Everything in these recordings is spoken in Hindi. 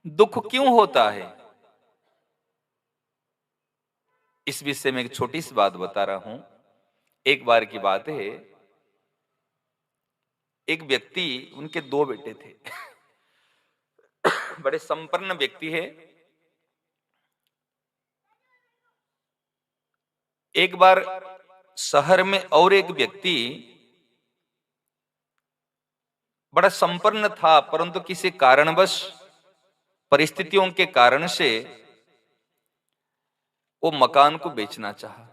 दुख क्यों होता है? इस विषय में एक छोटी सी बात बता रहा हूं। एक बार की बात है, एक व्यक्ति, उनके दो बेटे थे। बड़े संपन्न व्यक्ति है। एक बार शहर में और एक व्यक्ति बड़ा संपन्न था, परंतु किसी कारणवश, परिस्थितियों के कारण से वो मकान को बेचना चाहा।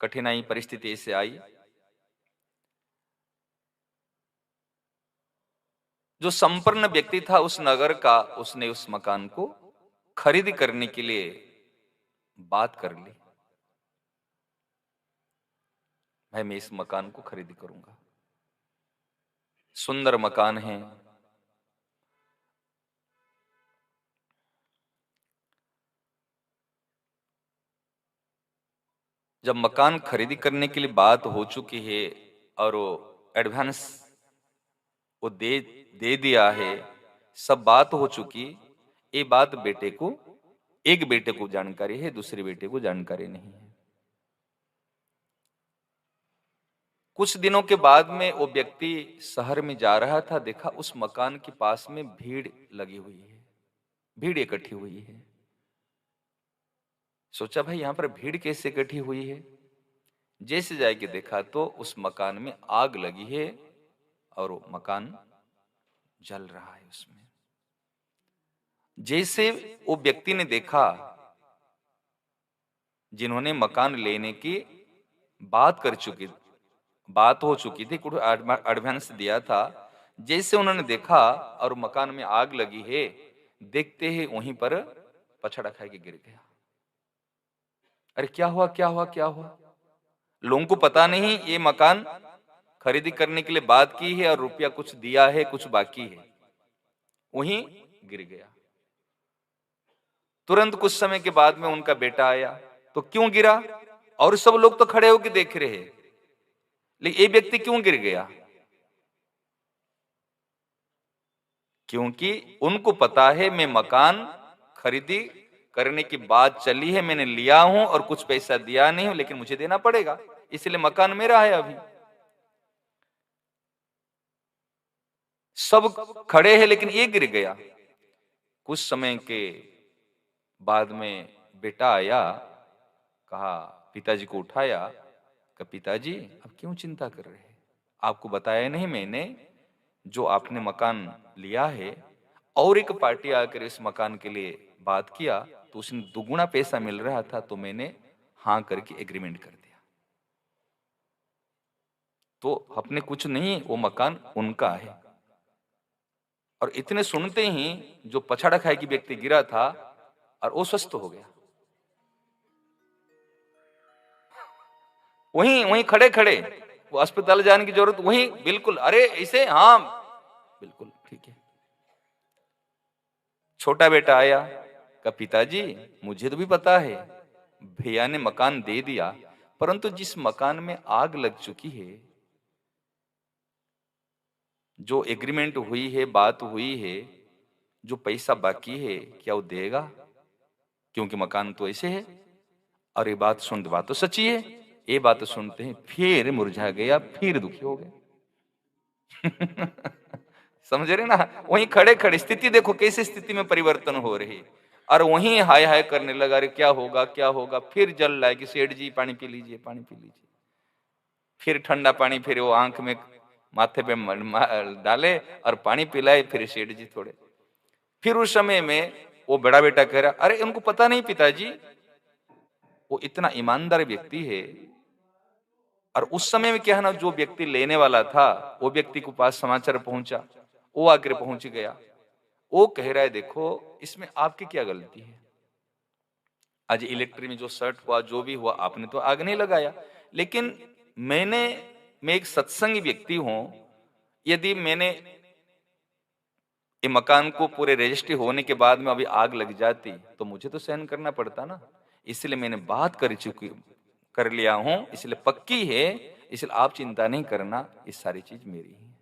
कठिनाई परिस्थिति ऐसे आई, जो संपन्न व्यक्ति था उस नगर का, उसने उस मकान को खरीद करने के लिए बात कर ली। भाई मैं इस मकान को खरीद करूंगा, सुंदर मकान है। जब मकान खरीदी करने के लिए बात हो चुकी है और वो एडवांस वो दे दिया है, सब बात हो चुकी, ये बात बेटे को, एक बेटे को जानकारी है, दूसरे बेटे को जानकारी नहीं है। कुछ दिनों के बाद में वो व्यक्ति शहर में जा रहा था, देखा उस मकान के पास में भीड़ लगी हुई है, भीड़ इकट्ठी हुई है। सोचा भाई यहां पर भीड़ कैसे इकट्ठी हुई है। जैसे जाके देखा तो उस मकान में आग लगी है और वो मकान जल रहा है उसमें। जैसे वो व्यक्ति ने देखा, जिन्होंने मकान लेने की बात कर चुकी, बात हो चुकी थी, कुछ एडवांस दिया था, जैसे उन्होंने देखा और मकान में आग लगी है, देखते ही वहीं पर पछड़ा खा के गिर गया। अरे क्या हुआ, क्या हुआ, क्या हुआ? लोगों को पता नहीं ये मकान खरीदी करने के लिए बात की है और रुपया कुछ दिया है, कुछ बाकी है, वहीं गिर गया। तुरंत कुछ समय के बाद में उनका बेटा आया, तो क्यों गिरा? और सब लोग तो खड़े होकर देख रहे हैं, लेकिन ये व्यक्ति क्यों गिर गया? क्योंकि उनको पता है मैं मकान खरीदी करने की बात चली है, मैंने लिया हूं और कुछ पैसा दिया नहीं हूं, लेकिन मुझे देना पड़ेगा, इसलिए मकान मेरा है। अभी सब खड़े हैं लेकिन ये गिर गया। कुछ समय के बाद में बेटा आया, कहा, पिताजी को उठाया, कहा पिताजी आप क्यों चिंता कर रहे हैं? आपको बताया नहीं मैंने, जो आपने मकान लिया है और एक पार्टी आकर इस मकान के लिए बात किया तो उसने दुगुना पैसा मिल रहा था, तो मैंने हाँ करके एग्रीमेंट कर दिया। तो अपने कुछ नहीं, वो मकान उनका है। और इतने सुनते ही जो पछाड़ा खाए की व्यक्ति गिरा था और वो स्वस्थ हो गया। वहीं वहीं खड़े खड़े, वो अस्पताल जाने की जरूरत वहीं, बिल्कुल, अरे ऐसे, हाँ बिल्कुल ठीक है। छोटा बेटा आया, कहा पिताजी मुझे तो भी पता है भैया ने मकान दे दिया, परंतु जिस मकान में आग लग चुकी है, जो एग्रीमेंट हुई है, बात हुई है, जो पैसा बाकी है, क्या वो देगा? क्योंकि मकान तो ऐसे है। और ये बात सुनते, बात तो सच्ची है, ये बात सुनते हैं फिर मुरझा गया, फिर दुखी हो गए। समझ रहे ना? वहीं खड़े खड़े स्थिति देखो कैसे स्थिति में परिवर्तन हो रही है। और वहीं हाय हाय करने लगा, अरे क्या होगा, क्या होगा? फिर जल रहा है कि सेठ जी पानी पी लीजिए, पानी पी लीजिए। फिर ठंडा पानी, फिर वो आंख में, माथे पे डाले और पानी पिलाए, फिर सेठ जी थोड़े। फिर उस समय में वो बड़ा बेटा कह रहा, अरे उनको पता नहीं पिताजी, वो इतना ईमानदार व्यक्ति है। और उस समय में क्या है ना, जो व्यक्ति लेने वाला था वो व्यक्ति के पास समाचार पहुंचा, वो आकर पहुंच गया। वो कह रहा है देखो इसमें आपकी क्या गलती है? आज इलेक्ट्रिक में जो सर्ट हुआ, जो भी हुआ, आपने तो आग नहीं लगाया, लेकिन मैं एक सत्संगी व्यक्ति हूं, यदि मैंने ये मकान को पूरे रजिस्ट्री होने के बाद में अभी आग लग जाती तो मुझे तो सहन करना पड़ता ना। इसलिए मैंने बात कर लिया हूं, इसलिए पक्की है, इसलिए आप चिंता नहीं करना, ये सारी चीज मेरी है।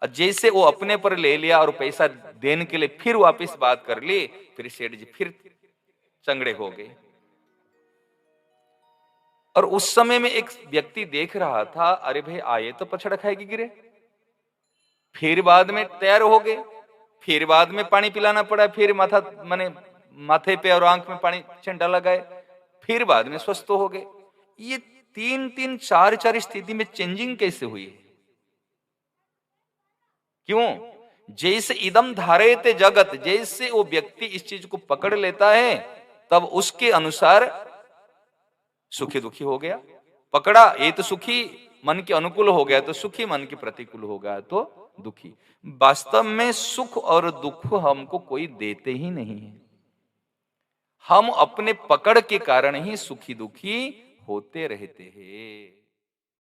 और जैसे वो अपने पर ले लिया और पैसा देने के लिए फिर वापस बात कर ली, फिर सेठ जी फिर चंगड़े हो गए। और उस समय में एक व्यक्ति देख रहा था, अरे भाई आए तो पछड़ खाएगी गिरे, फिर बाद में तैयार हो गए, फिर बाद में पानी पिलाना पड़ा, फिर माथा माने माथे पे और आंख में पानी छंटा लगाए, फिर बाद में स्वस्थ हो गए। ये 3-3 4-4 स्थिति में चेंजिंग कैसे हुई है? क्यों? जैसे इदम धारयते जगत, जैसे वो व्यक्ति इस चीज को पकड़ लेता है तब उसके अनुसार सुखी दुखी हो गया। पकड़ा ये तो सुखी मन के अनुकूल हो गया तो सुखी, मन के प्रतिकूल हो गया तो दुखी। वास्तव में सुख और दुख हमको कोई देते ही नहीं है, हम अपने पकड़ के कारण ही सुखी दुखी होते रहते हैं।